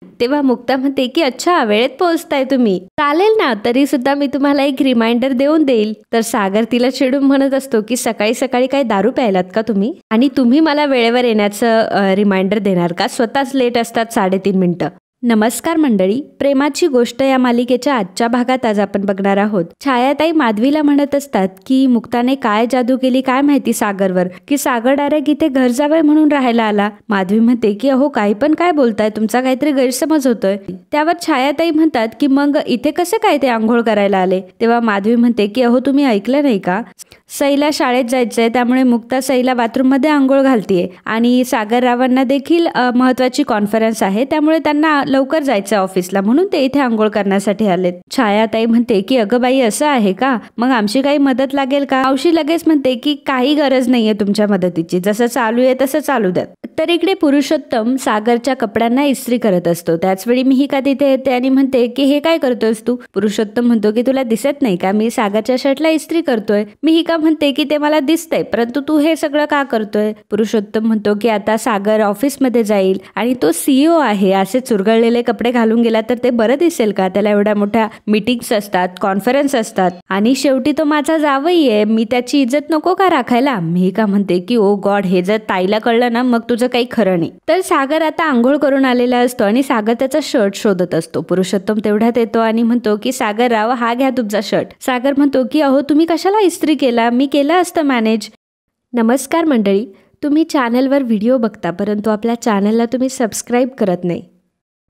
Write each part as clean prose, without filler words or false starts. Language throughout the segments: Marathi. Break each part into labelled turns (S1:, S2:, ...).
S1: तेव्हा मुक्ता म्हणते की अच्छा, वेळेत पोहोचताय तुम्ही, चालेल ना, तरी सुद्धा मी तुम्हाला एक रिमाइंडर देऊन देईल. तर सागर तिला चिडून म्हणत असतो की सकाळी सकाळी काय दारू प्यायलात का तुम्ही, आणि तुम्ही मला वेळेवर येण्याचं रिमाइंडर देणार का, स्वतःच लेट असतात 3.5 मिनिटं. नमस्कार मंडळी, प्रेमाची गोष्ट या मालिकेच्या आजच्या भागात आज आपण बघणार आहोत. छायाताई माधवीला म्हणत असतात की मुक्ताने काय जादू केली काय माहिती सागरवर, की सागर डायरेक्ट इथे घर जावय म्हणून राहायला आला. माधवी म्हणते की अहो काही पण काय बोलताय, तुमचा काहीतरी गैरसमज होतोय. त्यावर छायाताई म्हणतात की मग इथे कसे काय ते आंघोळ करायला आले. तेव्हा माधवी म्हणते की अहो तुम्ही ऐकलं नाही का, सईला शाळेत जायचंय त्यामुळे मुक्ता सईला बाथरूम मध्ये आंघोळ घालतीये आणि सागर रावांना देखील महत्वाची कॉन्फरन्स आहे, त्यामुळे त्यांना लवकर जायचं ऑफिसला, म्हणून ते इथे आंघोळ करण्यासाठी आलेत. छायाताई म्हणते की अगं बाई असं आहे का, मग आमची काही मदत लागेल का. मावशी लगेच म्हणते की काही गरज नाहीये तुमच्या मदतीची, जसं चालू आहे तसं चालू द्या. तर इकडे पुरुषोत्तम सागरच्या कपड्यांना इस्त्री करत असतो. त्याचवेळी मिहिका तिथे येते आणि म्हणते की हे काय करतोयस तू. पुरुषोत्तम म्हणतो की तुला दिसत नाही का, मी सागरच्या शर्टला इस्त्री करतोय. मिहिका म्हणते की ते मला दिसतंय, परंतु तू हे सगळं का करतोय. पुरुषोत्तम म्हणतो की आता सागर ऑफिसमध्ये जाईल आणि तो CEO आहे, असे चुरगळलेले कपडे घालून गेला तर ते बरं दिसेल का, त्याला एवढ्या मोठ्या मीटिंग्स असतात, कॉन्फरन्स असतात, आणि शेवटी तो माझा जावई आहे, मी त्याची इज्जत नको का राखायला. मिहिका म्हणते की ओ गॉड, हे जर ताईला कळलं ना मग तुझं काही खरं नाही. तर सागर आता आंघोळ करून आलेला असतो आणि सागर त्याचा शर्ट शोधत असतो. पुरुषोत्तम तेवढ्यात येतो आणि म्हणतो की सागर राव, हा घ्या तुमचा शर्ट. सागर म्हणतो की अहो तुम्ही कशाला इस्त्री केला, मी केलं असतं मॅनेज. नमस्कार मंडळी, तुम्ही चॅनलवर व्हिडिओ बघता परंतु आपल्या चॅनलला तुम्ही सबस्क्राईब करत नाही.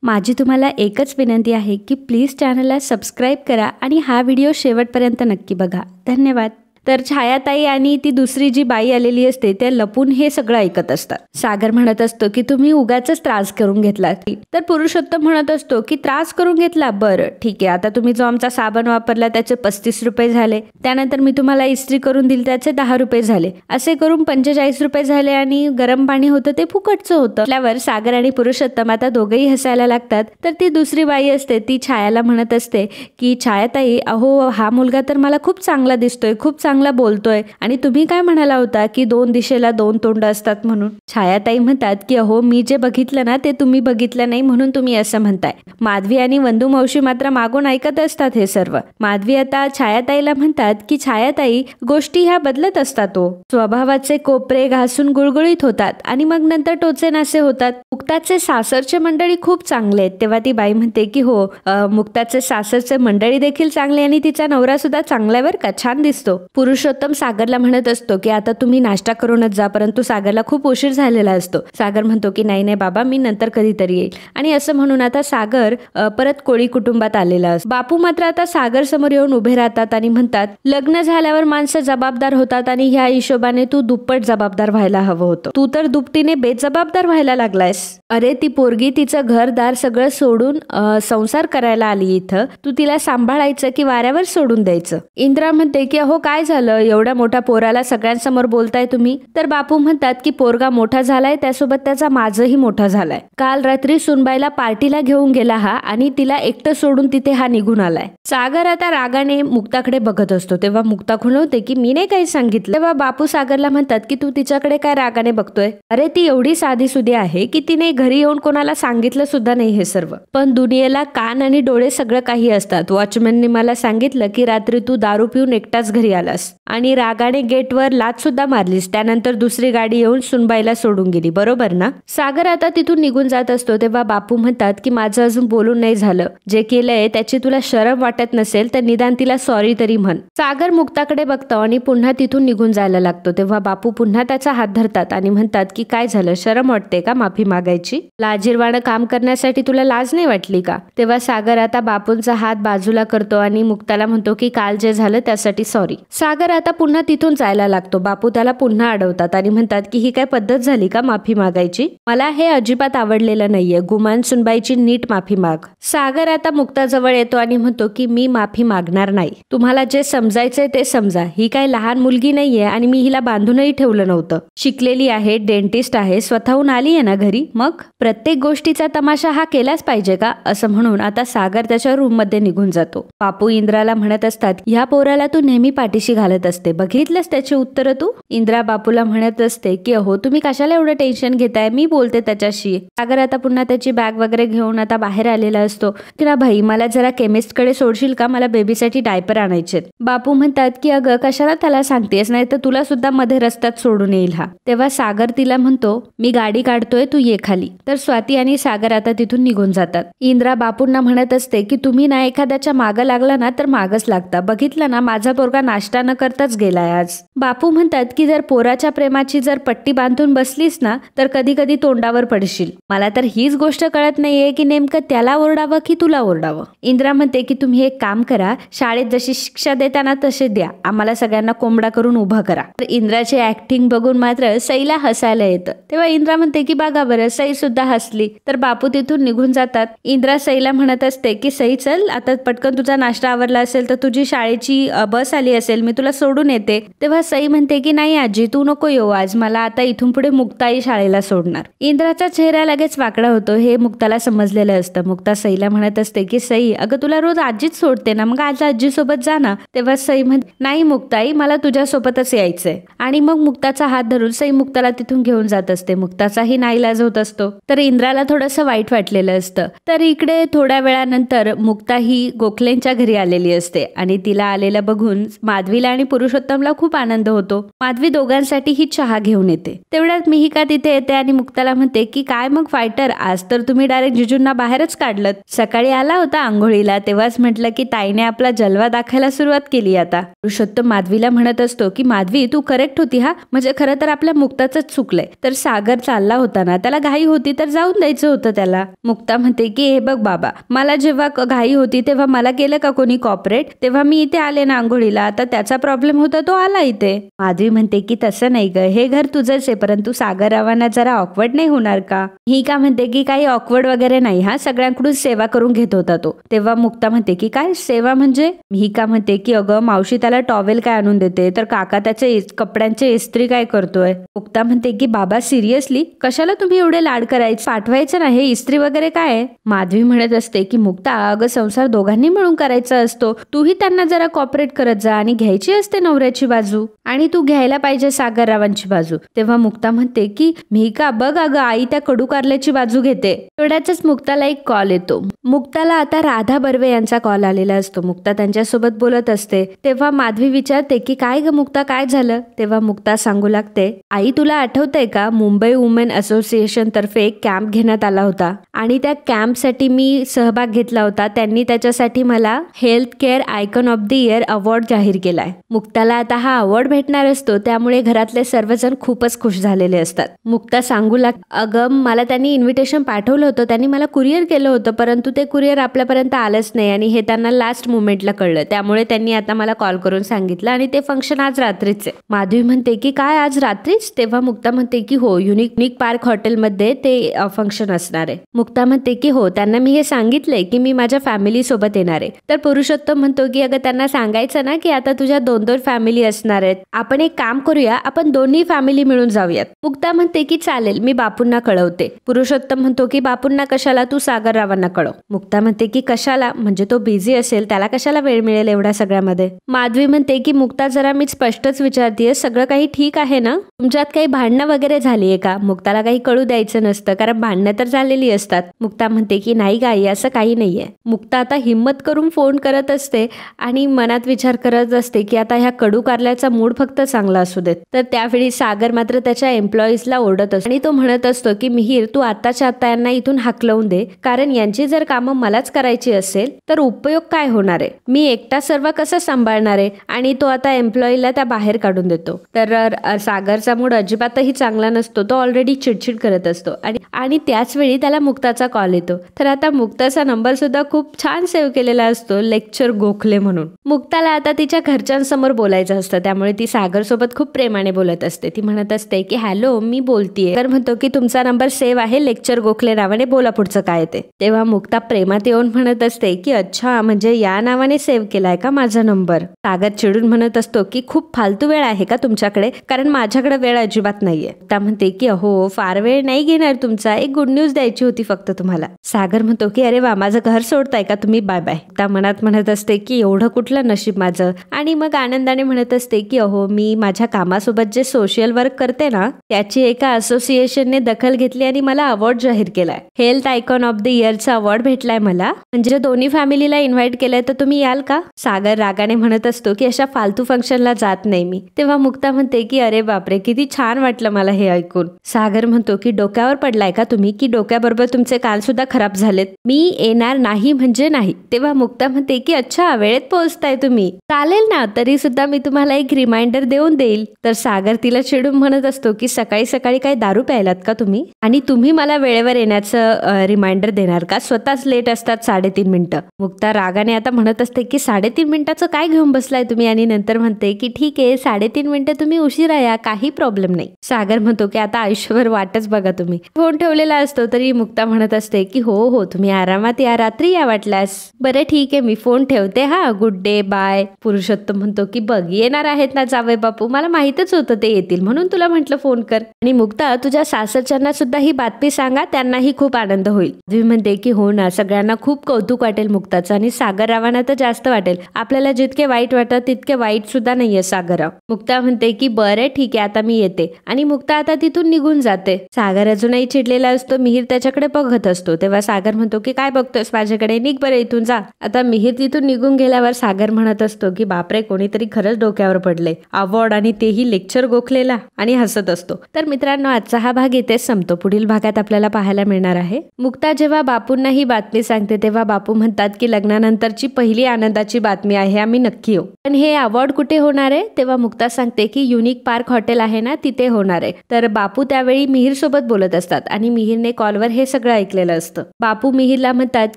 S1: माझी तुम्हाला एकच विनंती आहे की प्लीज चॅनलला सबस्क्राईब करा आणि हा व्हिडिओ शेवटपर्यंत नक्की बघा. धन्यवाद. तर छायाताई आणि ती दुसरी जी बाई आलेली असते ते लपून हे सगळं ऐकत असतात. सागर म्हणत असतो की तुम्ही उगाचच त्रास करून घेतला. तर पुरुषोत्तम म्हणत असतो की त्रास करून घेतला, बरं ठीक आहे, आता तुम्ही जो आमचा साबण वापरला त्याचे 35 रुपये झाले, त्यानंतर मी तुम्हाला इस्त्री करून दिली त्याचे 10 रुपये झाले, असे करून 45 रुपये झाले, आणि गरम पाणी होतं ते फुकटचं होतं. त्यावर सागर आणि पुरुषोत्तम आता दोघंही हसायला लागतात. तर ती दुसरी बाई असते ती छायाला म्हणत असते की छायाताई, अहो हा मुलगा तर मला खूप चांगला दिसतोय, खूप चांगला बोलतोय, आणि तुम्ही काय म्हणाला होता की 2 दिशेला 2 तोंड असतात म्हणून. छायाताई म्हणतात की अहो मी जे बघितलं ना ते तुम्ही बघितलं नाही म्हणून तुम्ही असं म्हणताय. माधवी आणि वंदू मावशी मात्र मागून ऐकत असतात हे सर्व. माधवी आता छायाताईला म्हणतात की छायाताई, गोष्टी ह्या बदलत असतात हो, स्वभावाचे कोपरे घासून गुळगुळीत होतात आणि मग नंतर टोचेनासे होतात. मुक्ताचे सासरचे मंडळी खूप चांगले आहेत. तेव्हा ती बाई म्हणते की हो, मुक्ताचे सासरचे मंडळी देखील चांगले आणि तिचा नवरा सुद्धा चांगल्यावर का, छान दिसतो. पुरुषोत्तम सागरला म्हणत असतो की आता तुम्ही नाश्ता करूनच जा, परंतु सागरला खूप उशीर झालेला असतो. सागर म्हणतो की नाही नाही बाबा, मी नंतर कधीतरी येईल. आणि असं म्हणून आता सागर परत कोळी कुटुंबात आलेला असतो. बापू मात्र आता सागर समोर येऊन उभे राहतात आणि म्हणतात, लग्न झाल्यावर माणसं जबाबदार होतात आणि ह्या हिशोबाने तू दुप्पट जबाबदार व्हायला हवं होतं, तू तर दुपटीने बेजबाबदार व्हायला लागलायस. अरे ती पोरगी तिचं घरदार सगळं सोडून संसार करायला आली इथं, तू तिला सांभाळायचं की वाऱ्यावर सोडून द्यायचं. इंद्रा म्हणते की अहो काय झालं, एवढ्या मोठ्या पोराला सगळ्यांसमोर बोलताय तुम्ही. तर बापू म्हणतात की पोरगा मोठा झालाय, त्यासोबत त्याचा माझही मोठा झालाय. काल रात्री सुनबाईला पार्टीला घेऊन गेला हा आणि तिला एकटं सोडून तिथे हा निघून आलाय. सागर आता रागाने मुक्ताकडे बघत असतो. तेव्हा मुक्ता खुणवते की मी नाही काही सांगितलं. तेव्हा बापू सागरला म्हणतात की तू तिच्याकडे काय रागाने बघतोय, अरे ती एवढी साधी सुधी आहे की तिने घरी येऊन कोणाला सांगितलं सुद्धा नाही हे सर्व. पण दुनियेला कान आणि डोळे सगळं काही असतात. वॉचमॅनने मला सांगितलं की रात्री तू दारू पिऊन एकटाच घरी आलास आणि रागाने गेटवर लाथ सुद्धा मारलीस, त्यानंतर दुसरी गाडी येऊन सुनबाईला सोडून गेली, बरोबर ना. सागर आता तिथून निघून जात असतो. तेव्हा बापू म्हणतात की माझं अजून बोलून नाही झालं, जे केलंय त्याची तुला शरम वाटत नसेल तर निदान तिला सॉरी तरी म्हण. सागर मुक्ताकडे बघतो आणि पुन्हा तिथून निघून जायला लागतो. तेव्हा बापू पुन्हा त्याचा हात धरतात आणि म्हणतात की काय झालं, शरम वाटते का माफी मागायची, लाजिरवाणं काम करण्यासाठी तुला लाज नाही वाटली का. तेव्हा सागर आता बापूंचा हात बाजूला करतो आणि मुक्ताला म्हणतो की काल जे झालं त्यासाठी सॉरी. सागर आता पुन्हा तिथून जायला लागतो. बापू त्याला पुन्हा अडवतात आणि म्हणतात की ही काय पद्धत झाली का माफी मागायची, मला हे अजिबात आवडलेलं नाहीये, गुमान सुनबाईची नीट माफी माग. सागर आता मुक्ताजवळ येतो आणि म्हणतो की मी माफी मागणार नाही, तुम्हाला जे समजायचंय ते समजा, ही काय लहान मुलगी नाहीये आणि मी हिला बांधूनही ठेवलं नव्हतं, शिकलेली आहे, डेंटिस्ट आहे, स्वतःहून आली आहे ना घरी, मग प्रत्येक गोष्टीचा तमाशा हा केलाच पाहिजे का, असं म्हणून आता सागर त्याच्या रूम मध्ये निघून जातो. बापू इंद्राला म्हणत असतात ह्या पोराला तू नेहमी पाठीशी घालत असते. बघितलंस त्याची उत्तरं तू? इंद्रा बापूला म्हणत असते की अहो तुम्ही कशाला एवढं टेन्शन घेताय, मी बोलते त्याच्याशी. सागर आता पुन्हा त्याची बॅग वगैरे घेऊन आता बाहेर आलेला असतो की ना भाई मला जरा केमिस्ट कडे सोडशील का, मला बेबीसाठी डायपर आणायचे. बापू म्हणतात की अगं कशाला त्याला सांगतेस, नाही तर तुला सुद्धा मध्ये रस्त्यात सोडून येईल हा. तेव्हा सागर तिला म्हणतो मी गाडी काढतोय तू ये खाली. तर स्वाती आणि सागर आता तिथून निघून जातात. इंद्रा बापूंना म्हणत असते की तुम्ही ना एखाद्याच्या मागं लागला ना तर मागच लागता. बघितलं ना माझा पोरगा नाश्ता न करताच गेलाय आज. बापू म्हणतात की जर पोराच्या प्रेमाची जर पट्टी बांधून बसलीस ना तर कधी कधी तोंडावर पडशील. मला तर हीच गोष्ट कळत नाहीये की नेमकं त्याला ओरडावं की तुला ओरडावं. इंद्रा म्हणते की तुम्ही एक काम करा, शाळेत जशी शिक्षा देताना तसे द्या, आम्हाला सगळ्यांना कोंबडा करून उभा करा. तर इंद्राची ऍक्टिंग बघून मात्र सईला हसायला येतं. तेव्हा इंद्रा म्हणते की बघा बरं, सई सुद्धा हसली. तर बापू तिथून निघून जातात. इंद्रा सईला म्हणत असते की सई चल आता पटकन तुझा नाश्ता आवरला असेल तर तुझी शाळेची बस आली असेल, मी तुला सोडून येते. तेव्हा सई म्हणते की नाही आजी तू नको येऊ आज, मला आता इथून पुढे मुक्ताई शाळेला सोडणार. इंद्राचा चेहरा लगेच वाकडा होतो हे मुक्ताला समजलेलं असतं. मुक्ता सईला म्हणत असते की सई अगं तुला रोज आजीच सोडते ना, मग आज आजी सोबत जा ना. तेव्हा सई म्हणते नाही मुक्ताई मला तुझ्या सोबतच यायचंय. आणि मग मुक्ताचा हात धरून सई मुक्ताला तिथून घेऊन जात असते. मुक्ताचाही नाईलाज होत असतो. तर इंद्राला थोडंसं वाईट वाटलेलं असतं. तर इकडे थोड्या वेळानंतर मुक्ता ही गोखलेंच्या घरी आलेली असते आणि तिला आलेला बघून माधवीला आणि पुरुषोत्तमला खूप आनंद होतो. माधवी दोघांसाठी ही चहा घेऊन येते. तेवढ्यात मिहिका तिथे येते आणि मुक्ताला म्हणते की काय मग फायटर, आज तर तुम्ही डायरेक्ट जिजूंना बाहेरच काढलं. सकाळी आला होता आंघोळीला तेव्हाच म्हटलं की ताईने आपला जलवा दाखवायला सुरुवात केली आता. पुरुषोत्तम माधवीला म्हणत असतो की माधवी तू करेक्ट होती हा, म्हणजे खरं तर आपल्या मुक्ताचंच चुकलंय. तर सागर चालला होता ना, त्याला घाई होती तर जाऊन द्यायचं होतं त्याला. मुक्ता म्हणते की हे बघ बाबा, मला जेव्हा घाई होती तेव्हा मला केलं का कोणी कॉपरेट, तेव्हा मी इथे आले ना आंघोळीला, आता त्याचा प्रॉब्लेम होता तो आला इथे. माधवी म्हणते की तसं नाही ग, हे घर तुझंच आहे, परंतु सागररावांना जरा ऑकवर्ड नाही होणार का. ही का म्हणते की काही ऑकवर्ड वगैरे नाही हा, सगळ्यांकडून सेवा करून घेत होता तो. तेव्हा मुक्ता म्हणते की काय सेवा म्हणजे. ही का म्हणते की अगं मावशी त्याला टॉवेल काय आणून देते, तर काका त्याचे कपड्यांचे इस्त्री काय करतोय. मुक्ता म्हणते की बाबा सिरियसली कशाला तुम्ही एवढे लाड करायचे, पाठवायचं ना हे इस्त्री वगैरे काय. माधवी म्हणत असते की मुक्ता अगं संसार दोघांनी मिळून करायचा असतो, तूही त्यांना जरा कॉपरेट करत जा आणि घ्यायची असते नवऱ्याची बाजू आणि तू घ्यायला पाहिजे सागररावांची बाजू. तेव्हा मुक्ता म्हणते की मी का बघ अगं आई त्या कडू कारल्याची बाजू घेते. तेवढ्याच मुक्ताला एक कॉल येतो. मुक्ताला आता राधा बर्वे यांचा कॉल आलेला असतो. मुक्ता त्यांच्यासोबत बोलत असते. तेव्हा माधवी विचारते की काय ग मुक्ता काय झालं. तेव्हा मुक्ता सांगू लागते आई तुला आठवतंय का, मुंबई वुमेन असोसिएशन तर्फे एक कॅम्प घेण्यात आला होता आणि त्या कॅम्पसाठी मी सहभाग घेतला होता. त्यांनी त्याच्यासाठी मला health care icon of the year award जाहीर केलाय. मुक्ताला आता हा अवॉर्ड भेटणार असतो, त्यामुळे घरातले सर्वजण खूपच खुश झालेले असतात. मुक्ता सांगू लाग अगं मला त्यांनी इन्व्हिटेशन पाठवलं होतं, त्यांनी मला कुरिअर केलं होतं, परंतु ते कुरिअर आपल्यापर्यंत आलंच नाही आणि हे त्यांना लास्ट मुमेंटला कळलं, त्यामुळे त्यांनी आता मला कॉल करून सांगितलं आणि ते फंक्शन आज रात्रीच आहे. माधवी म्हणते की काय आज रात्रीच. तेव्हा मुक्ता म्हणते की हो युनिक पार्क हॉटेलमध्ये ते फंक्शन असणार आहे. मुक्ता म्हणते की हो त्यांना मी हे सांगितलंय की मी माझ्या फॅमिली सोबत येणार आहे. तर पुरुषोत्तम म्हणतो की अगं त्यांना सांगायचं ना की आता तुझ्या 2-2 फॅमिली असणार आहेत, आपण एक काम करूया, आपण दोन्ही फॅमिली मिळून जाऊयात. मुक्ता म्हणते की चालेल मी बापूंना कळवते. पुरुषोत्तम म्हणतो की बापूंना कशाला, तू सागररावांना कळव. मुक्ता म्हणते की कशाला, म्हणजे तो बिझी असेल, त्याला कशाला वेळ मिळेल एवढ्या सगळ्यामध्ये. माधवी म्हणते की मुक्ता जरा मी स्पष्टच विचारतेय, सगळं काही ठीक आहे ना, तुमच्यात काही भांडणं वगैरे झालीये का. मुक्ताला काही कळू द्यायचं नसतं कारण भांडणं तर झालेली असतात. मुक्ता म्हणते की नाही गाई असं काही नाहीये. मुक्ता आता हिम्मत करून फोन करत असते आणि मनात विचार करत असते की आता ह्या कडू कारल्याचा मूड फक्त चांगला असू देत. तर त्यावेळी सागर मात्र त्याच्या एम्प्लॉईजला ओरडत असतो आणि तो म्हणत असतो की मिहीर तू आताच्या आता यांना इथून हाकलवून दे, कारण यांची जर कामं मलाच करायची असेल तर उपयोग काय होणार आहे, मी एकटा सर्व कसं सांभाळणार आहे. आणि तो आता एम्प्लॉईला त्या बाहेर काढून देतो. तर सागरचा मूड अजिबातही चांगला नसतो, तो ऑलरेडी चिडचिड करत असतो आणि त्याच वेळी त्याला मुक्ताचा कॉल येतो. तर आता मुक्ताचा नंबर सुद्धा खूप छान सेव्ह केलेला असतो, लेक्चर गोखले म्हणून. मुक्ताला आता तिच्या घरच्यांसमोर बोलायचं असतं, त्यामुळे ती सागर सोबत खूप प्रेमाने बोलत असते. ती म्हणत असते की हॅलो मी बोलतीये. तर म्हणतो की तुमचा नंबर सेव्ह आहे लेक्चर गोखले नावाने, बोला पुढचं काय ते. तेव्हा मुक्ता प्रेमात येऊन म्हणत असते की अच्छा म्हणजे या नावाने सेव्ह केलाय का माझा नंबर. सागर चिडून म्हणत असतो की खूप फालतू वेळ आहे का तुमच्याकडे, कारण माझ्याकडे वेळ अजिबात नाहीये. मुक्ता म्हणते की अहो फार वेळ नाही घेणार तुमचा, एक गुड न्यूज द्यायची होती फक्त तुम्हाला. सागर म्हणतो की अरे वा माझं घर सोडताय का तुम्ही, बाय बाय. मुक्ता मनात म्हणत असते की एवढं कुठलं नशीब माझं. आणि मग मग आनंदाने म्हणत असते की अहो मी माझ्या कामासोबत जे सोशल वर्क करते ना त्याची एका असोसिएशनने दखल घेतली आणि मला अवॉर्ड जाहीर केलाय. हेल्थ आयकॉन ऑफ द इयरचा अवॉर्ड भेटलाय मला. म्हणजे दोन्ही फॅमिलीला इन्व्हाइट केलंय तर तुम्ही याल का? सागर रागाने म्हणत असतो की अशा फालतू फंक्शनला जात नाही मी. तेव्हा मुक्ता म्हणते की अरे बापरे किती छान वाटलं मला हे ऐकून. सागर म्हणतो की डोक्यावर पडलाय का तुम्ही की डोक्याबरोबर तुमचे कान सुद्धा खराब झालेत? मी येणार नाही म्हणजे नाही. तेव्हा मुक्ता म्हणते की अच्छा वेळेत पोहोचताय तुम्ही, चालेल ना तरी सुद्धा मी तुम्हाला एक रिमाइंडर देऊन देईल. तर सागर तिला चिडून म्हणत असतो की सकाळी सकाळी काय दारू प्यायलात का तुम्ही आणि तुम्ही मला वेळेवर येण्याचं रिमाइंडर देणार का? स्वतःच लेट असतात 3.5 मिनिटं. मुक्ता रागाने आता म्हणत असते की 3.5 मिनिटाचं काय घेऊन बसलाय तुम्ही आणि नंतर म्हणते की ठीक आहे 3.5 मिनिटं तुम्ही उशिरा या काही प्रॉब्लेम नाही. सागर म्हणतो की आता आयुष्यभर वाटच बघा तुम्ही. फोन ठेवलेला असतो तरी मुक्ता म्हणत असते की हो हो तुम्ही आरामात या, रात्री या वाटल्यास. बरं ठीक आहे मी फोन ठेवते हा, गुड डे बाय. पुरुषोत्तम म्हणतो की बघ येणार आहेत ना जावई बापू, मला माहितच होतं ते येतील म्हणून तुला म्हटलं फोन कर. आणि मुक्ता तुझ्या सासरच्यांना सुद्धा ही बातमी सांगा, त्यांनाही खूप आनंद होईल. माधवी म्हणते की हो ना सगळ्यांना खूप कौतुक वाटेल मुक्ताचं आणि सागररावांना तर जास्त वाटेल. आपल्याला जितके वाईट वाटत तितके वाईट सुद्धा नाहीये सागरराव. मुक्ता म्हणते की बरं ठीक आहे आता मी येते आणि मुक्ता आता तिथून निघून जाते. सागर अजूनही चिडलेला असतो. मिहिर त्याच्याकडे बघत असतो. तेव्हा सागर म्हणतो की काय बघतोस माझ्याकडे, निघ बरं इथून जा. आता मिहिर तिथून निघून गेल्यावर सागर म्हणत असतो की बापरे कोणीतरी खरंच डोक्यावर पडले, अवॉर्ड आणि तेही लेक्चर गोखलेला, आणि हसत असतो. तर मित्रांनो आजचा हा भाग इथेच संपतो. पुढील भागात आपल्याला पाहायला मिळणार आहे मुक्ता जेव्हा बापूंना ही बातमी सांगते तेव्हा बापू म्हणतात की लग्नानंतरची पहिली आनंदाची बातमी आहे, आम्ही नक्की येऊ. पण हे अवॉर्ड कुठे होणार आहे? तेव्हा मुक्ता सांगते की युनिक पार्क हॉटेल आहे ना तिथे होणार आहे. तर बापू त्यावेळी मिहिर सोबत बोलत असतात आणि मिहिरने कॉलवर हे सगळं ऐकलेलं असतं. बापू मिहिरला म्हणतात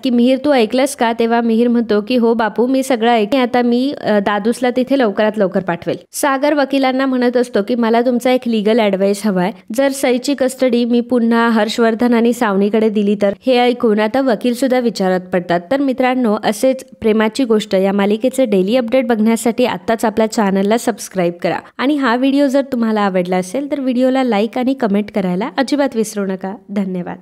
S1: की मिहिर तू ऐकलंस का? तेव्हा मिहिर म्हणतो की हो बापू मी सगळं ऐकले, आता मी दादूसला तिथे लवकरात लवकर पाठवेल. सागर वकिलांना म्हणत असतो की मला तुमचा एक लीगल ऍडवाइस हवाय. जर सईची कस्टडी मी पुन्हा हर्षवर्धन आणि सावनीकडे दिली तर? हे ऐकून आता वकील सुद्धा विचारात पडतात. तर मित्रांनो असेच प्रेमाची गोष्ट या मालिकेचे डेली अपडेट बघण्यासाठी आत्ताच आपल्या चॅनलला सबस्क्राईब करा आणि हा व्हिडिओ जर तुम्हाला आवडला असेल तर व्हिडिओला लाईक आणि कमेंट करायला अजिबात विसरू नका. धन्यवाद.